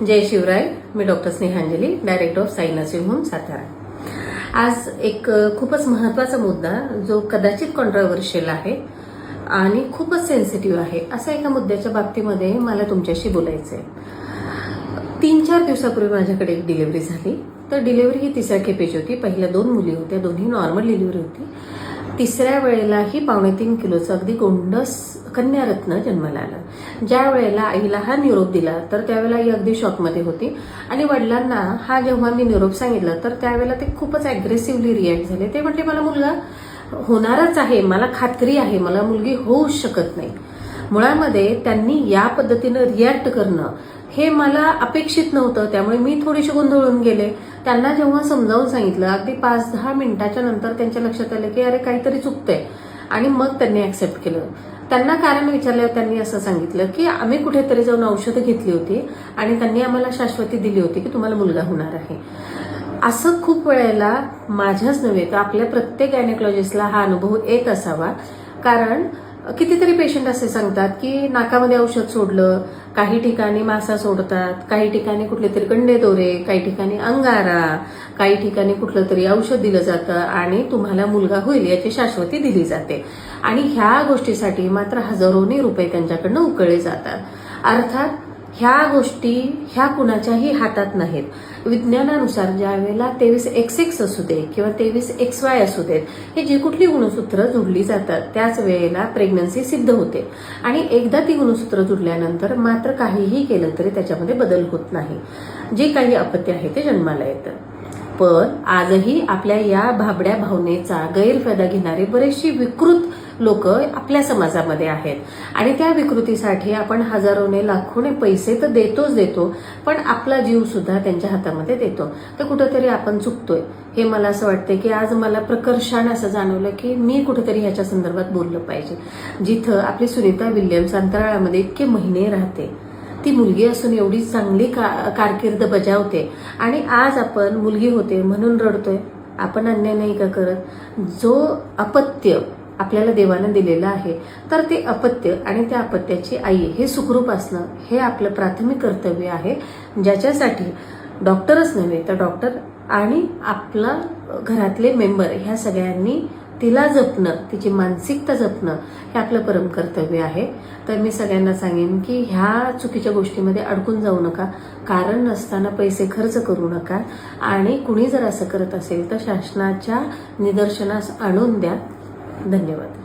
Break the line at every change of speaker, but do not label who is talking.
जय शिवराय. मी doctor Snehanjali, director of Sai nursing home Satara. आज एक खूपच महत्त्वाचा मुद्दा जो कदाचित कॉन्ट्रोवर्शियल आहे आणि खूपच सेन्सिटिव्ह आहे असा एका मुद्द्याच्या बाबतीमध्ये मला तुमच्याशी बोलायचं आहे. 3-4 दिवसापूर्वी माझ्याकडे एक डिलिव्हरी झाली. तर डिलिव्हरी ही तिसऱ्या खेपेची होती. पहिल्या 2 मुली होत्या, दोन्ही नॉर्मल डिलिव्हरी होती. तिसऱ्या वेळेलाही 3.5 किलोचं अगदी गोंडस कन्यारत्न जन्माला आलं. ज्या वेळेला आईला हा निरोप दिला तर त्यावेळेला आई अगदी शॉकमध्ये होती आणि वडिलांना हा जेव्हा मी निरोप सांगितला तर त्यावेळेला ते खूपच अग्रेसिव्हली रिॲक्ट झाले. ते म्हटले मला मुलगा होणारच आहे, मला खात्री आहे, मला मुलगी होऊच शकत नाही. मुळामध्ये त्यांनी या पद्धतीनं रिॲक्ट करणं हे मला अपेक्षित नव्हतं. त्यामुळे मी थोडीशी गोंधळून गेले. त्यांना जेव्हा समजावून सांगितलं अगदी 5-10 मिनिटाच्या नंतर त्यांच्या लक्षात आलं की अरे काहीतरी चुकतंय आणि मग त्यांनी ऍक्सेप्ट केलं. त्यांना कारण विचारल्यावर त्यांनी असं सांगितलं की आम्ही कुठेतरी जाऊन औषधं घेतली होती आणि त्यांनी आम्हाला शाश्वती दिली होती की तुम्हाला मुलगा होणार आहे. असं खूप वेळेला माझ्याच नव्हे तर आपल्या प्रत्येक गायनेकॉलॉजिस्टला हा अनुभव येत असावा. कारण कितीतरी पेशंट असे सांगतात की नाकामध्ये औषध सोडलं, काही ठिकाणी मासा सोडतात, काही ठिकाणी कुठले तरी कंडे दोरे, काही ठिकाणी अंगारा, काही ठिकाणी कुठलं तरी औषध दिलं जातं आणि तुम्हाला मुलगा होईल याची शाश्वती दिली जाते. आणि ह्या गोष्टीसाठी मात्र हजारोनी रुपये त्यांच्याकडनं उकळले जातात. अर्थात ह्या गोष्टी ह्या कुणाच्याही हातात नाहीत. विज्ञानानुसार ज्या वेळेला 23XX असू दे किंवा 23XY असू देत, हे जी कुठली गुणसूत्र जुडली जातात त्याच वेळेला प्रेग्नन्सी सिद्ध होते. आणि एकदा ती गुणसूत्र जुडल्यानंतर मात्र काहीही केलं तरी त्याच्यामध्ये बदल होत नाही. जे काही अपत्य आहे ते जन्माला येतं. पण आजही आपल्या या भाबड्या भावनेचा गैरफायदा घेणारे बरेचशी विकृत लोक आपल्या समाजामध्ये आहेत आणि त्या विकृतीसाठी आपण हजारोने लाखोने पैसे तर देतो, पण आपला जीव सुद्धा त्यांच्या हातामध्ये देतो. तर कुठेतरी आपण चुकतोय हे मला असं वाटतंय की आज मला प्रकर्षाने असं जाणवलं की मी कुठेतरी ह्याच्या संदर्भात बोललं पाहिजे. जिथं आपली सुनीता विल्यम्स अंतराळामध्ये इतके महिने राहते, ती मुलगी असून एवढी चांगली कारकीर्द बजावते आणि आज आपण मुलगी होते म्हणून रडतोय. आपण अन्याय नाही का करत? जो अपत्य आपल्याला देवानं दिलेलं आहे तर ते अपत्य आणि त्या अपत्याची आई हे सुखरूप असणं हे आपलं प्राथमिक कर्तव्य आहे. ज्याच्यासाठी डॉक्टरच नव्हे तर डॉक्टर आणि आपला घरातले मेंबर ह्या सगळ्यांनी तिला जपणं, तिची मानसिकता जपणं हे आपलं परम कर्तव्य आहे. तर मी सगळ्यांना सांगेन की ह्या चुकीच्या गोष्टीमध्ये अडकून जाऊ नका. कारण नसताना पैसे खर्च करू नका आणि कुणी जर असं करत असेल तर शासनाच्या निदर्शनास आणून द्या. धन्यवाद.